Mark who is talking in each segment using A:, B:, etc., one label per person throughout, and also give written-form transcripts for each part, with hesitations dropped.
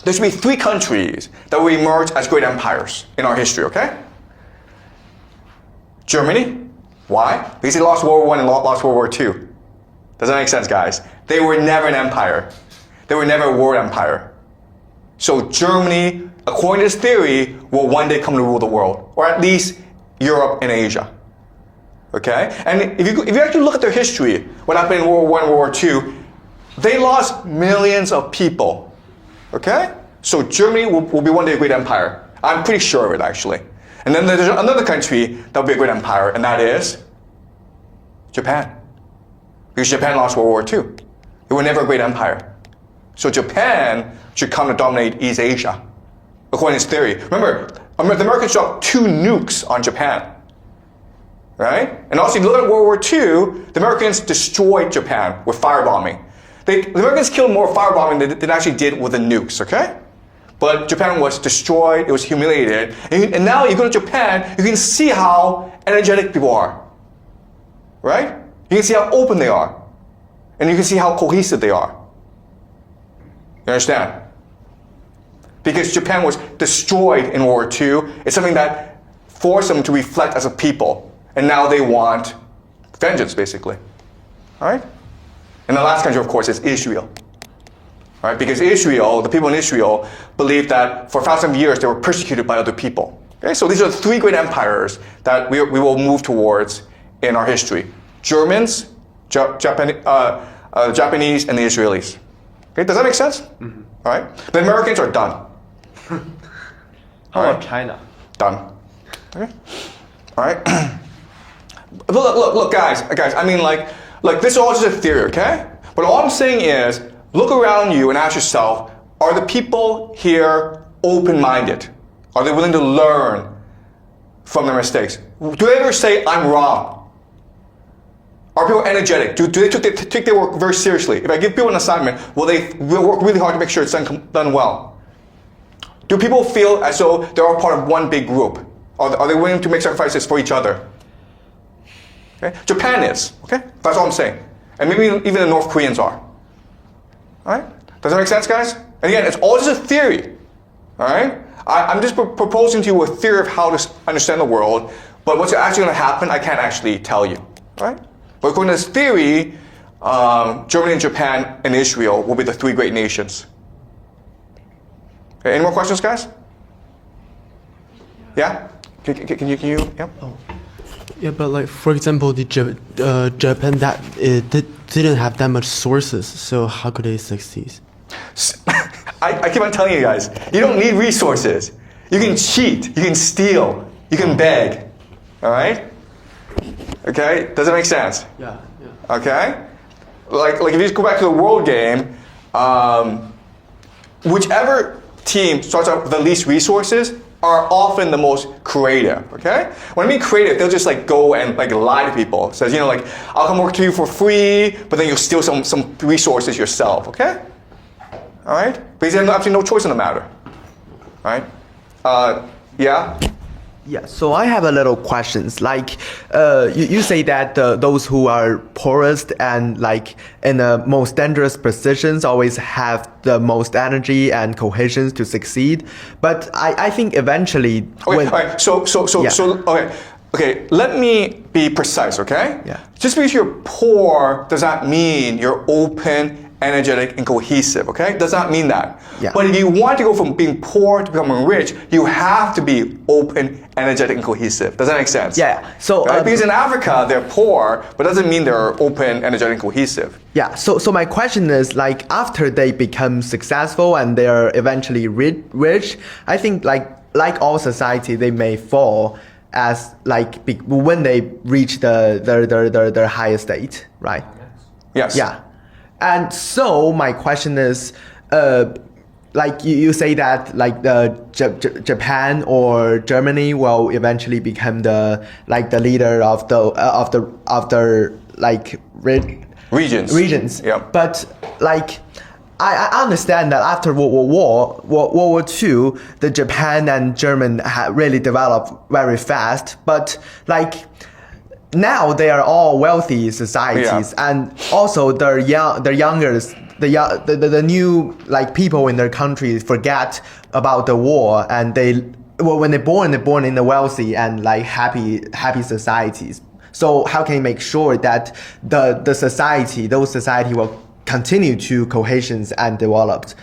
A: there should be three countries that will emerge as great empires in our history, okay? Germany. Why? Because they lost World War I and lost World War II. Does that make sense, guys? They were never an empire. They were never a world empire. So Germany, according to this theory, will one day come to rule the world, or at least Europe and Asia. Okay? And if you actually look at their history, what happened in World War I and World War II, they lost millions of people. Okay? So Germany will be one day a great empire. I'm pretty sure of it, actually. And then there's another country that will be a great empire, and that is Japan. Because Japan lost World War II. They were never a great empire. So Japan should come to dominate East Asia, according to this theory. Remember, the Americans dropped 2 nukes on Japan. Right? And also, if you look at World War II, the Americans destroyed Japan with firebombing. The Americans killed more firebombing than they actually did with the nukes, okay? But Japan was destroyed, it was humiliated. And now you go to Japan, you can see how energetic people are. Right? You can see how open they are. And you can see how cohesive they are. You understand? Because Japan was destroyed in World War II, it's something that forced them to reflect as a people. And now they want vengeance, basically. All right? And the last country, of course, is Israel. All right? Because Israel, the people in Israel, believed that for thousands of years they were persecuted by other people. Okay? So these are the 3 great empires that we will move towards in our history. Germans, Japanese, and the Israelis. Okay? Does that make sense? Mm-hmm. All right? The Americans are done.
B: How about China?
A: Done. Okay? All right? But look, guys, I mean, like, this is all just a theory, okay? But all I'm saying is, look around you and ask yourself, are the people here open-minded? Are they willing to learn from their mistakes? Do they ever say, I'm wrong? Are people energetic? Do they take their work very seriously? If I give people an assignment, will they work really hard to make sure it's done well? Do people feel as though they're all part of one big group? Are they willing to make sacrifices for each other? Okay? Japan is, okay? That's all I'm saying. And maybe even the North Koreans are. All right? Does that make sense, guys? And again, it's all just a theory. All right? I'm just proposing to you a theory of how to understand the world, but what's actually going to happen, I can't actually tell you. All right? But according to this theory, Germany and Japan and Israel will be the 3 great nations. Okay, any more questions, guys? Yeah? Can you? Yeah.
C: Oh. Yeah, but like for example, the Japan that didn't have that much sources, so how could they succeed?
A: I keep on telling you guys, you don't need resources. You can cheat, you can steal, you can beg. All right? Okay? Does that make sense?
C: Yeah.
A: Okay? Like if you just go back to the world game, whichever team starts out with the least resources are often the most creative, okay? When I mean creative, they'll just like go and like lie to people. Says, you know, like, I'll come work to you for free, but then you'll steal some resources yourself, okay? All right? Because you have absolutely no choice in the matter. All right? Yeah?
B: Yeah, so I have a little questions. Like, you say that those who are poorest and like in the most dangerous positions always have the most energy and cohesion to succeed. But I think eventually,
A: okay, okay. Let me be precise, okay?
B: Yeah.
A: Just because you're poor does not mean you're open, energetic, and cohesive, okay? Does not mean that.
B: Yeah.
A: But if you want to go from being poor to becoming rich, you have to be open, energetic, and cohesive. Does that make sense?
B: Yeah. So
A: right? Because in Africa, they're poor, but doesn't mean they're open, energetic, and cohesive.
B: Yeah. So my question is, like, after they become successful and they're eventually rich, I think like all society, they may fall as when they reach their highest state, right?
A: Yes.
B: Yeah. And so my question is, like you say that like the Japan or Germany will eventually become the leader of the like regions.
A: Yeah.
B: But like I understand that after World War II, the Japan and German really developed very fast. But like now they are all wealthy societies, and also the the new like people in their country forget about the war, and when they're born in the wealthy and like happy societies. So how can you make sure that those society will continue to cohesion and developed,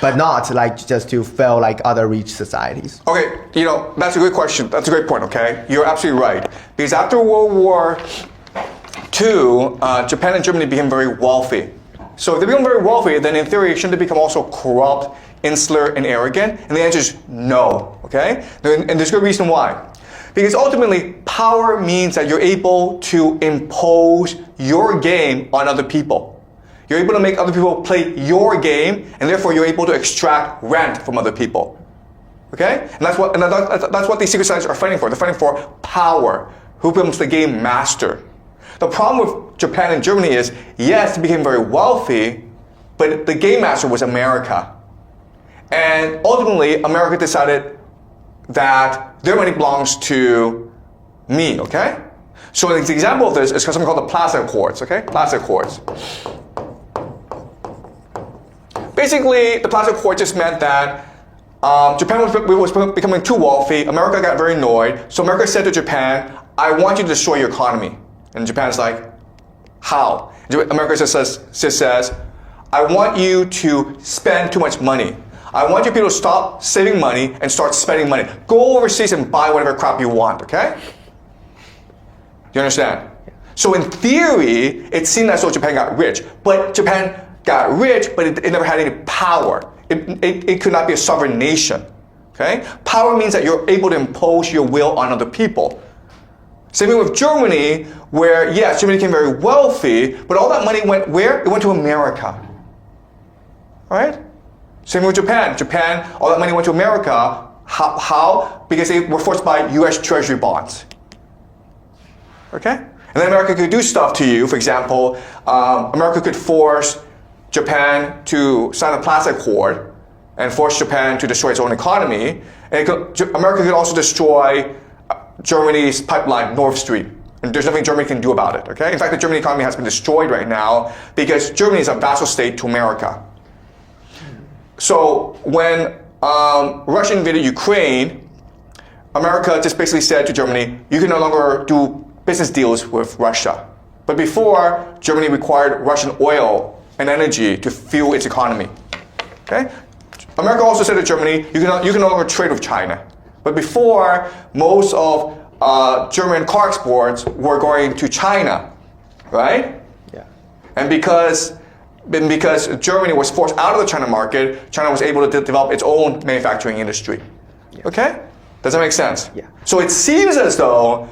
B: but not like just to fail like other rich societies?
A: Okay, that's a good question. That's a great point, okay? You're absolutely right. Because after World War II, Japan and Germany became very wealthy. So if they become very wealthy, then in theory, shouldn't they become also corrupt, insular, and arrogant? And the answer is no, okay? And there's a good reason why. Because ultimately, power means that you're able to impose your game on other people. You're able to make other people play your game, and therefore you're able to extract rent from other people. Okay? And that's what these secret societies are fighting for. They're fighting for power. Who becomes the game master? The problem with Japan and Germany is, yes, they became very wealthy, but the game master was America. And ultimately, America decided that their money belongs to me, okay? So an example of this is something called the Plaza Accords, okay? Plaza Accords. Basically, the Plaza Accords just meant that Japan was becoming too wealthy. America got very annoyed. So America said to Japan, I want you to destroy your economy. And Japan's like, how? America just says, I want you to spend too much money. I want you people to stop saving money and start spending money. Go overseas and buy whatever crap you want, okay? Do you understand? So in theory, it seemed as though Japan got rich. But Japan got rich, but it never had any power. It could not be a sovereign nation, okay? Power means that you're able to impose your will on other people. Same thing with Germany, where, yes, Germany became very wealthy, but all that money went where? It went to America, all right? Same with Japan. Japan, all that money went to America. How? Because they were forced by U.S. Treasury bonds. Okay? And then America could do stuff to you. For example, America could force Japan to sign the Plaza Accord and force Japan to destroy its own economy. And America could also destroy Germany's pipeline, Nord Stream. And there's nothing Germany can do about it. Okay? In fact, the German economy has been destroyed right now because Germany is a vassal state to America. So when Russia invaded Ukraine, America just basically said to Germany, you can no longer do business deals with Russia. But before, Germany required Russian oil and energy to fuel its economy. Okay? America also said to Germany, you can no longer trade with China. But before, most of German car exports were going to China, right?
B: Yeah.
A: And because Germany was forced out of the China market, China was able to develop its own manufacturing industry. Yeah. Okay? Does that make sense?
B: Yeah.
A: So it seems as though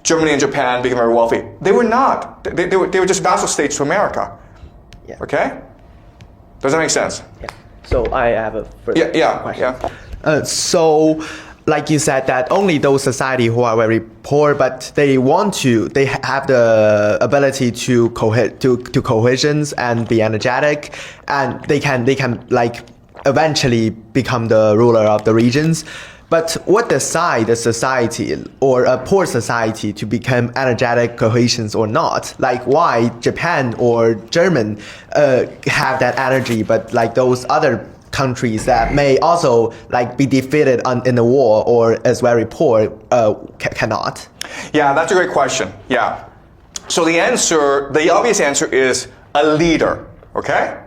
A: Germany and Japan became very wealthy. They were not. They were just vassal states to America.
B: Yeah.
A: Okay? Does that make sense?
B: Yeah. So I have a further question.
A: Yeah.
B: So, like you said, that only those society who are very poor, but they have the ability to cohesions and be energetic, and they can like eventually become the ruler of the regions. But what decide the society or a poor society to become energetic, cohesions or not? Like why Japan or German have that energy, but like those other countries that may also like be defeated in the war or is very poor cannot?
A: Yeah, that's a great question. Yeah. So the obvious answer is a leader. Okay.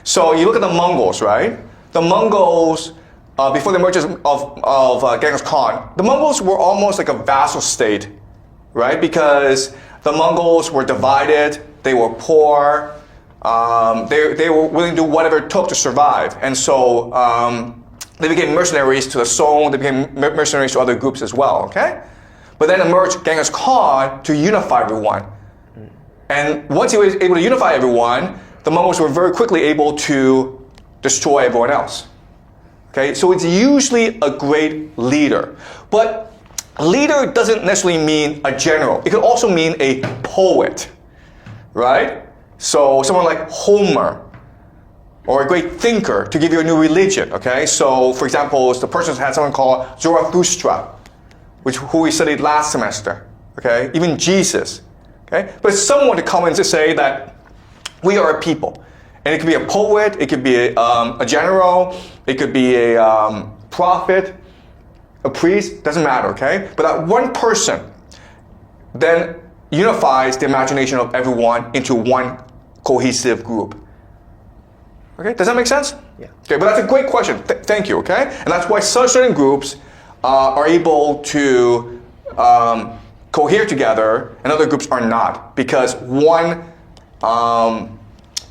A: So you look at the Mongols, right? The Mongols, before the emergence of Genghis Khan, the Mongols were almost like a vassal state, right? Because the Mongols were divided, they were poor. They were willing to do whatever it took to survive. And so they became mercenaries to the Song, they became mercenaries to other groups as well, okay? But then emerged Genghis Khan to unify everyone. And once he was able to unify everyone, the Mongols were very quickly able to destroy everyone else. Okay, so it's usually a great leader. But leader doesn't necessarily mean a general. It could also mean a poet, right? So someone like Homer, or a great thinker to give you a new religion, okay? So for example, the person had someone called Zarathustra, who we studied last semester, okay? Even Jesus, okay? But someone to come and to say that we are a people, And it could be a poet, it could be a general, it could be a prophet, a priest, doesn't matter, okay? But that one person then unifies the imagination of everyone into one cohesive group. Okay, does that make sense?
B: Yeah.
A: Okay, but that's a great question. Thank you, okay? And that's why certain groups are able to cohere together and other groups are not, because one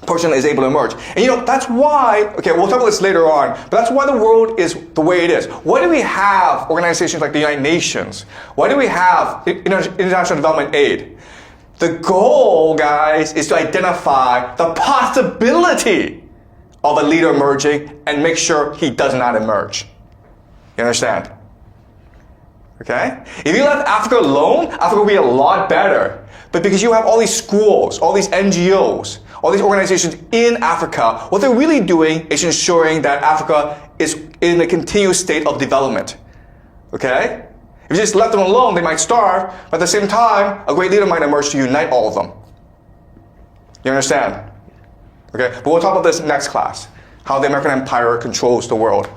A: person is able to emerge. And you know, that's why, okay, we'll talk about this later on, but that's why the world is the way it is. Why do we have organizations like the United Nations? Why do we have international development aid? The goal, guys, is to identify the possibility of a leader emerging and make sure he does not emerge. You understand? Okay? If you left Africa alone, Africa would be a lot better. But because you have all these schools, all these NGOs, all these organizations in Africa, what they're really doing is ensuring that Africa is in a continuous state of development. Okay? If you just left them alone, they might starve, but at the same time, a great leader might emerge to unite all of them. You understand? Okay? But we'll talk about this next class, how the American Empire controls the world.